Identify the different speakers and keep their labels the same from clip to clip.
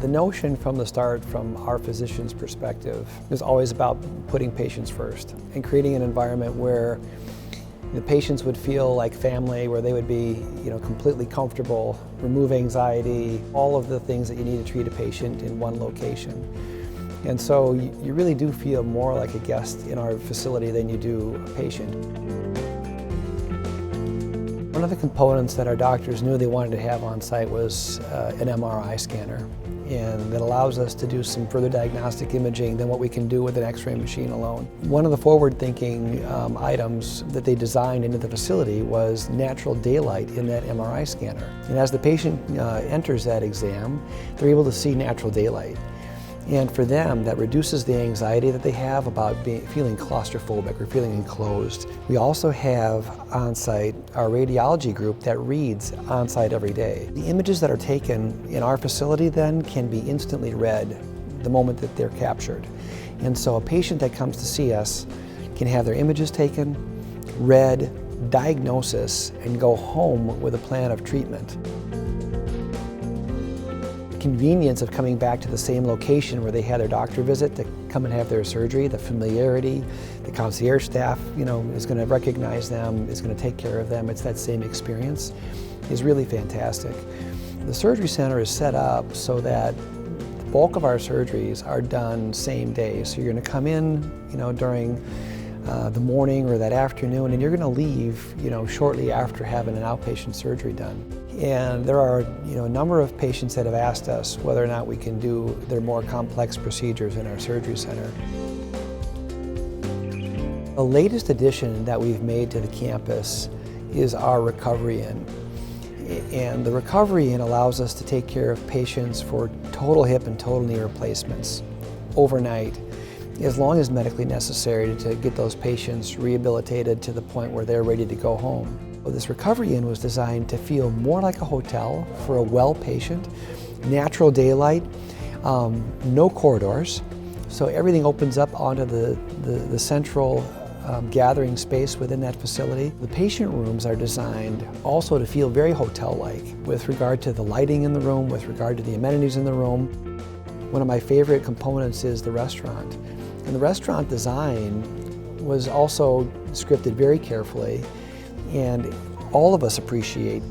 Speaker 1: The notion from the start, from our physician's perspective, is always about putting patients first and creating an environment where the patients would feel like family, where they would be, completely comfortable, remove anxiety, all of the things that you need to treat a patient in one location. And so you really do feel more like a guest in our facility than you do a patient. One of the components that our doctors knew they wanted to have on site was an MRI scanner, and that allows us to do some further diagnostic imaging than what we can do with an X-ray machine alone. One of the forward-thinking items that they designed into the facility was natural daylight in that MRI scanner. And as the patient enters that exam, they're able to see natural daylight. And for them, that reduces the anxiety that they have about feeling claustrophobic or feeling enclosed. We also have on-site our radiology group that reads on-site every day. The images that are taken in our facility then can be instantly read the moment that they're captured. And so a patient that comes to see us can have their images taken, read, diagnosis, and go home with a plan of treatment. Convenience of coming back to the same location where they had their doctor visit to come and have their surgery, the familiarity, the concierge staff, is going to recognize them, is going to take care of them. It's that same experience is really fantastic. The surgery center is set up so that the bulk of our surgeries are done same day. So you're going to come in, during the morning or that afternoon, and you're going to leave, shortly after having an outpatient surgery done. And there are, a number of patients that have asked us whether or not we can do their more complex procedures in our surgery center. The latest addition that we've made to the campus is our Recovery Inn. And the Recovery Inn allows us to take care of patients for total hip and total knee replacements overnight, as long as medically necessary, to get those patients rehabilitated to the point where they're ready to go home. This Recovery Inn was designed to feel more like a hotel for a well patient, natural daylight, no corridors, so everything opens up onto the central gathering space within that facility. The patient rooms are designed also to feel very hotel-like with regard to the lighting in the room, with regard to the amenities in the room. One of my favorite components is the restaurant. And the restaurant design was also scripted very carefully, and all of us appreciate,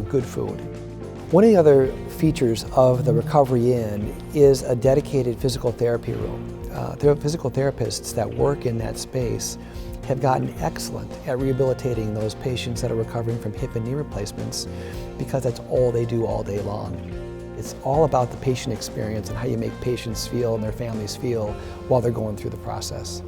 Speaker 1: good food. One of the other features of the Recovery Inn is a dedicated physical therapy room. Physical therapists that work in that space have gotten excellent at rehabilitating those patients that are recovering from hip and knee replacements, because that's all they do all day long. It's all about the patient experience and how you make patients feel and their families feel while they're going through the process.